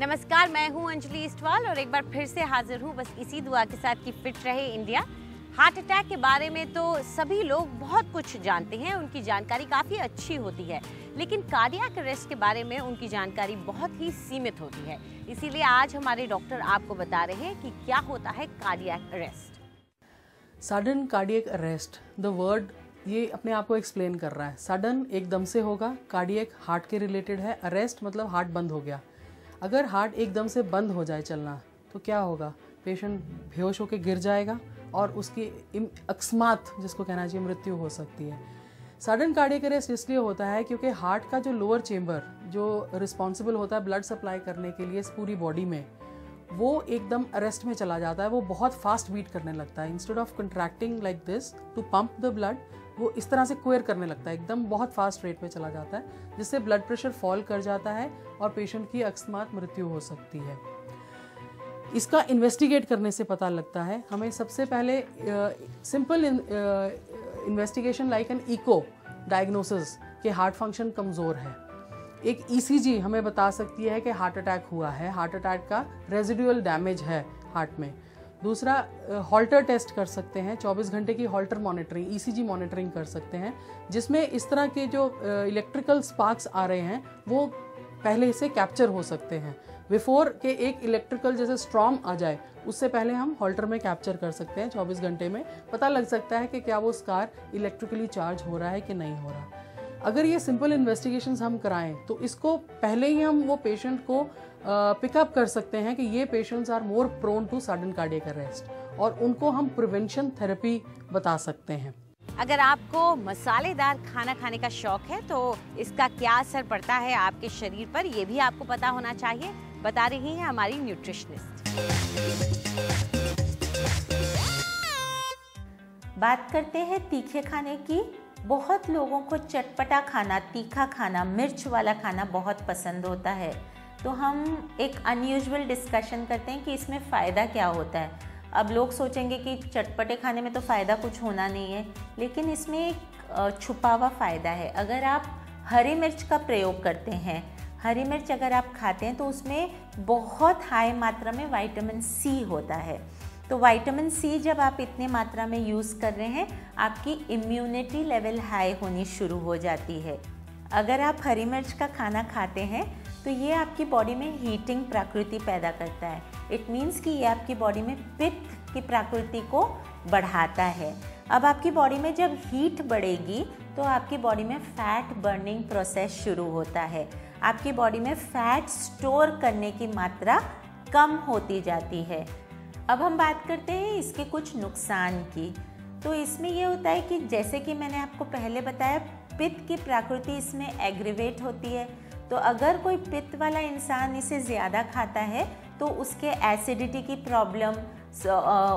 नमस्कार, मैं हूं अंजलि इस्टवाल और एक बार फिर से हाजिर हूं बस इसी दुआ के साथ कि फिट रहे इंडिया। हार्ट अटैक के बारे में तो सभी लोग बहुत कुछ जानते हैं, उनकी जानकारी काफ़ी अच्छी होती है, लेकिन कार्डियक अरेस्ट के बारे में उनकी जानकारी बहुत ही सीमित होती है। इसीलिए आज हमारे डॉक्टर आपको बता रहे हैं कि क्या होता है cardiac arrest. Sudden cardiac arrest, the word ये अपने आप को एक्सप्लेन कर रहा है। सडन एकदम से होगा, कार्डियक हार्ट के रिलेटेड है, अरेस्ट मतलब हार्ट बंद हो गया। अगर हार्ट एकदम से बंद हो जाए चलना तो क्या होगा? पेशेंट बेहोश होकर गिर जाएगा और उसकी अकस्मात, जिसको कहना चाहिए, मृत्यु हो सकती है। सडन कार्डियक अरेस्ट इसलिए होता है क्योंकि हार्ट का जो लोअर चेम्बर जो रिस्पॉन्सिबल होता है ब्लड सप्लाई करने के लिए इस पूरी बॉडी में, वो एकदम अरेस्ट में चला जाता है। वो बहुत फास्ट बीट करने लगता है। Instead of contracting like this to pump the blood, वो इस तरह से क्वेर करने लगता है, एकदम बहुत फास्ट रेट पे चला जाता है, जिससे ब्लड प्रेशर फॉल कर जाता है और पेशेंट की अकस्मात मृत्यु हो सकती है। इसका इन्वेस्टिगेट करने से पता लगता है। हमें सबसे पहले simple investigation like an echo diagnosis के हार्ट फंक्शन कमज़ोर है। एक ईसीजी हमें बता सकती है कि हार्ट अटैक हुआ है, हार्ट अटैक का रेजिडुअल डैमेज है हार्ट में। दूसरा, हॉल्टर टेस्ट कर सकते हैं, 24 घंटे की हॉल्टर मॉनिटरिंग, ईसीजी मॉनिटरिंग कर सकते हैं, जिसमें इस तरह के जो इलेक्ट्रिकल स्पार्क्स आ रहे हैं वो पहले से कैप्चर हो सकते हैं। बिफोर के एक इलेक्ट्रिकल जैसे स्ट्रॉम आ जाए उससे पहले हम हॉल्टर में कैप्चर कर सकते हैं। 24 घंटे में पता लग सकता है कि क्या वो स्कार इलेक्ट्रिकली चार्ज हो रहा है कि नहीं हो रहा। अगर ये सिंपल इन्वेस्टिगेशंस हम कराएं तो इसको पहले ही हम वो पेशेंट को पिकअप कर सकते हैं कि ये patients are more prone to sudden cardiac arrest, और उनको हम प्रिवेंशन थेरेपी बता सकते हैं। अगर आपको मसालेदार खाना खाने का शौक है तो इसका क्या असर पड़ता है आपके शरीर पर, ये भी आपको पता होना चाहिए, बता रही है हमारी न्यूट्रिशनिस्ट। बात करते हैं तीखे खाने की। बहुत लोगों को चटपटा खाना, तीखा खाना, मिर्च वाला खाना बहुत पसंद होता है। तो हम एक अनयूजुअल डिस्कशन करते हैं कि इसमें फ़ायदा क्या होता है। अब लोग सोचेंगे कि चटपटे खाने में तो फ़ायदा कुछ होना नहीं है, लेकिन इसमें एक छुपा हुआ फ़ायदा है। अगर आप हरी मिर्च का प्रयोग करते हैं, हरी मिर्च अगर आप खाते हैं तो उसमें बहुत हाई मात्रा में विटामिन सी होता है। तो विटामिन सी जब आप इतने मात्रा में यूज़ कर रहे हैं, आपकी इम्यूनिटी लेवल हाई होनी शुरू हो जाती है। अगर आप हरी मिर्च का खाना खाते हैं तो ये आपकी बॉडी में हीटिंग प्रकृति पैदा करता है। इट मीन्स कि ये आपकी बॉडी में पित्त की प्रकृति को बढ़ाता है। अब आपकी बॉडी में जब हीट बढ़ेगी तो आपकी बॉडी में फैट बर्निंग प्रोसेस शुरू होता है। आपकी बॉडी में फैट स्टोर करने की मात्रा कम होती जाती है। अब हम बात करते हैं इसके कुछ नुकसान की। तो इसमें ये होता है कि जैसे कि मैंने आपको पहले बताया, पित्त की प्रकृति इसमें एग्रीवेट होती है। तो अगर कोई पित्त वाला इंसान इसे ज़्यादा खाता है तो उसके एसिडिटी की प्रॉब्लम,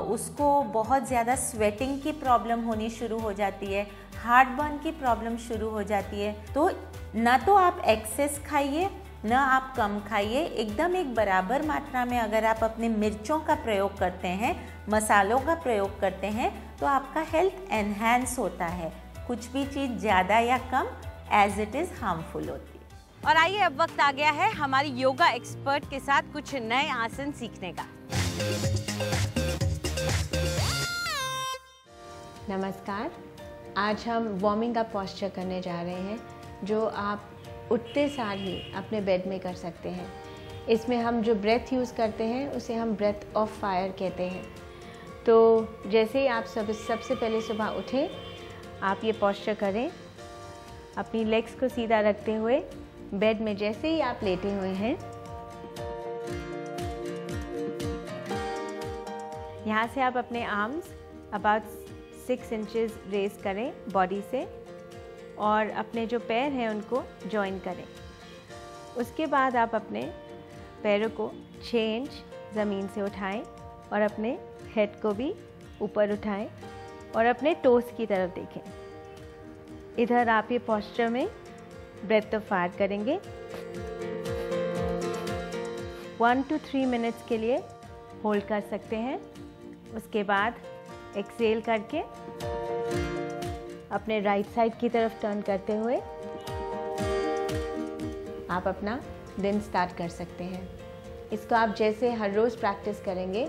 उसको बहुत ज़्यादा स्वेटिंग की प्रॉब्लम होनी शुरू हो जाती है, हार्ट बर्न की प्रॉब्लम शुरू हो जाती है। तो ना तो आप एक्सेस खाइए ना आप कम खाइए, एकदम एक बराबर मात्रा में अगर आप अपने मिर्चों का प्रयोग करते हैं, मसालों का प्रयोग करते हैं, तो आपका हेल्थ एनहांस होता है। कुछ भी चीज़ ज़्यादा या कम एज इट इज़ हार्मफुल होती है। और आइए अब वक्त आ गया है हमारी योगा एक्सपर्ट के साथ कुछ नए आसन सीखने का। नमस्कार, आज हम वार्मिंग अप पोस्चर करने जा रहे हैं, जो आप उठते सार ही अपने बेड में कर सकते हैं। इसमें हम जो ब्रेथ यूज़ करते हैं उसे हम ब्रेथ ऑफ फायर कहते हैं। तो जैसे ही आप सबसे पहले सुबह उठें, आप ये पोस्चर करें, अपनी लेग्स को सीधा रखते हुए बेड में जैसे ही आप लेटे हुए हैं, यहाँ से आप अपने आर्म्स अबाउट 6 इंचेस रेज करें बॉडी से, और अपने जो पैर हैं उनको जॉइन करें। उसके बाद आप अपने पैरों को 6 इंच ज़मीन से उठाएं और अपने हेड को भी ऊपर उठाएं और अपने टोस की तरफ देखें। इधर आप ये पोस्चर में ब्रेथ ऑफ फायर करेंगे। 1 to 3 मिनट्स के लिए होल्ड कर सकते हैं। उसके बाद एक्सेल करके अपने राइट साइड की तरफ टर्न करते हुए आप अपना दिन स्टार्ट कर सकते हैं। इसको आप जैसे हर रोज़ प्रैक्टिस करेंगे,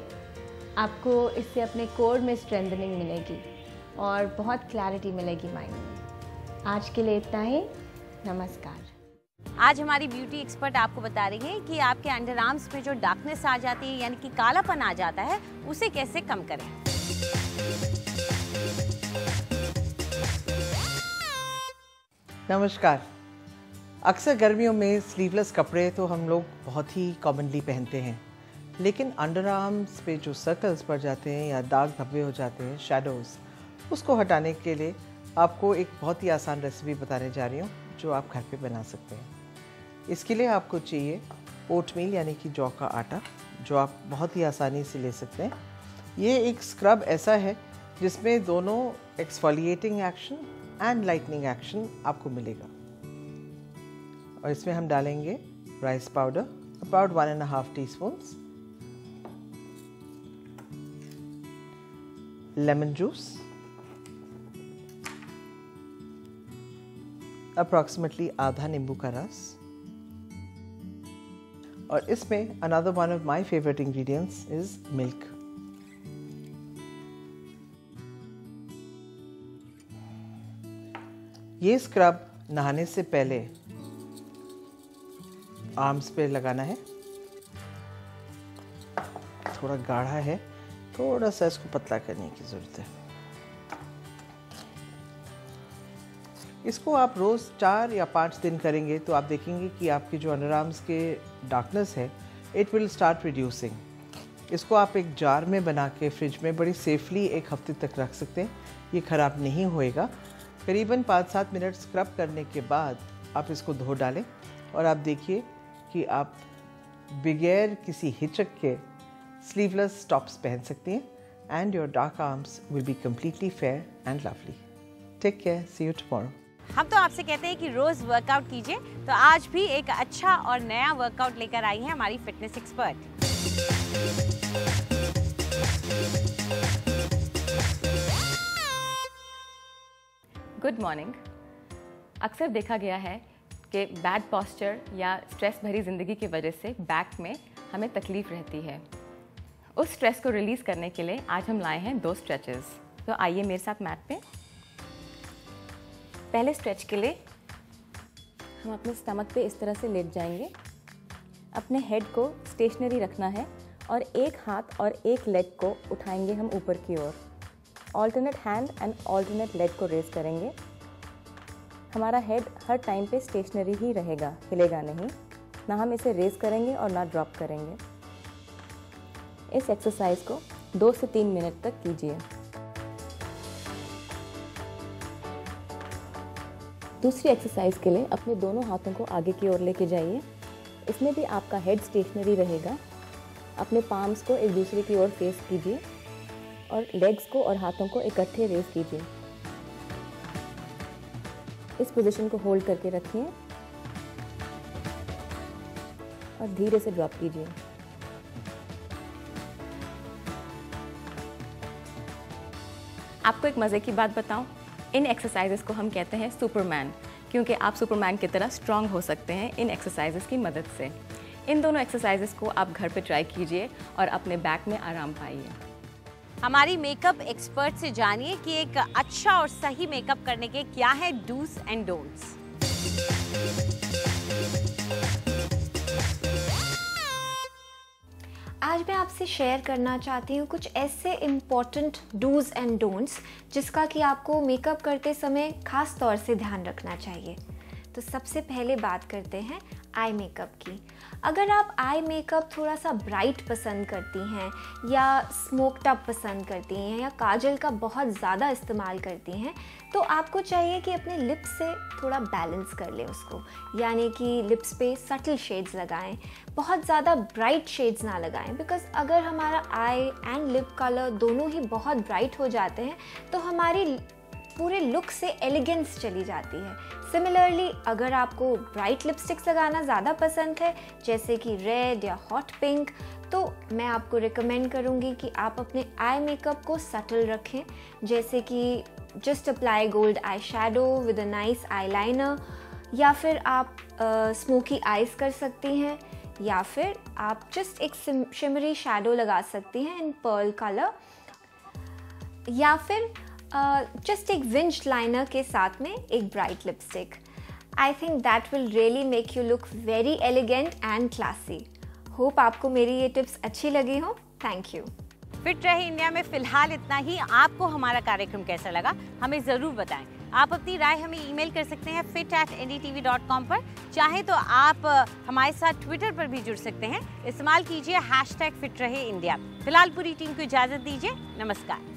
आपको इससे अपने कोर में स्ट्रेंथनिंग मिलेगी और बहुत क्लैरिटी मिलेगी माइंड में। आज के लिए इतना ही। नमस्कार। आज हमारी ब्यूटी एक्सपर्ट आपको बता रही है कि आपके अंडर आर्म्स में जो डार्कनेस आ जाती है यानी कि कालापन आ जाता है, उसे कैसे कम करें। नमस्कार। अक्सर गर्मियों में स्लीवलेस कपड़े तो हम लोग बहुत ही कॉमनली पहनते हैं, लेकिन अंडर आर्म्स पे जो सर्कल्स पड़ जाते हैं या दाग धब्बे हो जाते हैं, शैडोज़, उसको हटाने के लिए आपको एक बहुत ही आसान रेसिपी बताने जा रही हूँ जो आप घर पे बना सकते हैं। इसके लिए आपको चाहिए ओटमील यानी कि जौ का आटा, जो आप बहुत ही आसानी से ले सकते हैं। ये एक स्क्रब ऐसा है जिसमें दोनों exfoliating action and lightning action आपको मिलेगा। और इसमें हम डालेंगे rice powder about 1.5 teaspoons, lemon juice approximately आधा नींबू का रस, और इसमें another one of my favourite ingredients is milk. ये स्क्रब नहाने से पहले आर्म्स पे लगाना है। थोड़ा गाढ़ा है, थोड़ा सा इसको पतला करने की ज़रूरत है। इसको आप रोज़ 4 या 5 दिन करेंगे तो आप देखेंगे कि आपके जो अंडर आर्म्स के डार्कनेस है, इट विल स्टार्ट रिड्यूसिंग। इसको आप एक जार में बना के फ्रिज में बड़ी सेफली 1 हफ्ते तक रख सकते हैं। ये ख़राब नहीं होएगा। करीबन 5-7 मिनट स्क्रब करने के बाद आप इसको धो डालें और आप देखिए कि आप बगैर किसी हिचक के स्लीवलेस टॉप्स पहन सकती हैं and your dark arms will be completely fair and lovely. Take care, see you tomorrow. हम तो आपसे कहते हैं कि रोज वर्कआउट कीजिए, तो आज भी एक अच्छा और नया वर्कआउट लेकर आई है हमारी फिटनेस एक्सपर्ट। Good morning. अक्सर देखा गया है कि बैड पोस्चर या स्ट्रेस भरी ज़िंदगी की वजह से बैक में हमें तकलीफ़ रहती है। उस स्ट्रेस को रिलीज़ करने के लिए आज हम लाए हैं 2 स्ट्रेचेस। तो आइए मेरे साथ मैट पे। पहले स्ट्रेच के लिए हम अपने स्टमक पे इस तरह से लेट जाएंगे। अपने हेड को स्टेशनरी रखना है और एक हाथ और एक लेग को उठाएंगे हम ऊपर की ओर। Alternate hand and alternate leg को रेज करेंगे। हमारा हेड हर टाइम पे स्टेशनरी ही रहेगा, हिलेगा नहीं। ना हम इसे रेज करेंगे और ना ड्रॉप करेंगे। इस एक्सरसाइज को 2 से 3 मिनट तक कीजिए। दूसरी एक्सरसाइज के लिए अपने दोनों हाथों को आगे की ओर लेके जाइए। इसमें भी आपका हेड स्टेशनरी रहेगा। अपने पाम्स को एक दूसरे की ओर फेस कीजिए और लेग्स को और हाथों को इकट्ठे रेस कीजिए। इस पोजीशन को होल्ड करके रखिए और धीरे से ड्रॉप कीजिए। आपको एक मज़े की बात बताऊं, इन एक्सरसाइजेस को हम कहते हैं सुपरमैन, क्योंकि आप सुपरमैन की तरह स्ट्रांग हो सकते हैं इन एक्सरसाइजेस की मदद से। इन दोनों एक्सरसाइजेस को आप घर पे ट्राई कीजिए और अपने बैक में आराम पाइए। हमारी मेकअप एक्सपर्ट से जानिए कि एक अच्छा और सही मेकअप करने के क्या है डूज एंड डोंट्स। आज मैं आपसे शेयर करना चाहती हूँ कुछ ऐसे इम्पॉर्टेंट डूज एंड डोंट्स जिसका कि आपको मेकअप करते समय खास तौर से ध्यान रखना चाहिए। तो सबसे पहले बात करते हैं आई मेकअप की। अगर आप आई मेकअप थोड़ा सा ब्राइट पसंद करती हैं या स्मोक्ड अप पसंद करती हैं या काजल का बहुत ज़्यादा इस्तेमाल करती हैं, तो आपको चाहिए कि अपने लिप्स से थोड़ा बैलेंस कर लें उसको, यानी कि लिप्स पे सटल शेड्स लगाएं, बहुत ज़्यादा ब्राइट शेड्स ना लगाएं। बिकॉज अगर हमारा आई एंड लिप कलर दोनों ही बहुत ब्राइट हो जाते हैं तो हमारी पूरे लुक से एलिगेंस चली जाती है। सिमिलरली अगर आपको ब्राइट लिपस्टिक्स लगाना ज़्यादा पसंद है, जैसे कि रेड या हॉट पिंक, तो मैं आपको रिकमेंड करूँगी कि आप अपने आई मेकअप को सटल रखें, जैसे कि just apply gold eye shadow with a nice eye liner, या फिर आप स्मोकी आइज कर सकती हैं, या फिर आप जस्ट एक शिमरी शैडो लगा सकती हैं इन पर्ल कलर, या फिर जस्ट एक विंच लाइनर के साथ में एक bright lipstick. I think that will really make you look very elegant and classy. Hope आपको मेरी ये टिप्स अच्छी लगी हो। Thank you. फिट रहे इंडिया में फिलहाल इतना ही। आपको हमारा कार्यक्रम कैसा लगा हमें ज़रूर बताएं। आप अपनी राय हमें ईमेल कर सकते हैं fit@ndtv.com पर। चाहे तो आप हमारे साथ ट्विटर पर भी जुड़ सकते हैं। इस्तेमाल कीजिए #फिट रहे इंडिया। फिलहाल पूरी टीम को इजाज़त दीजिए। नमस्कार।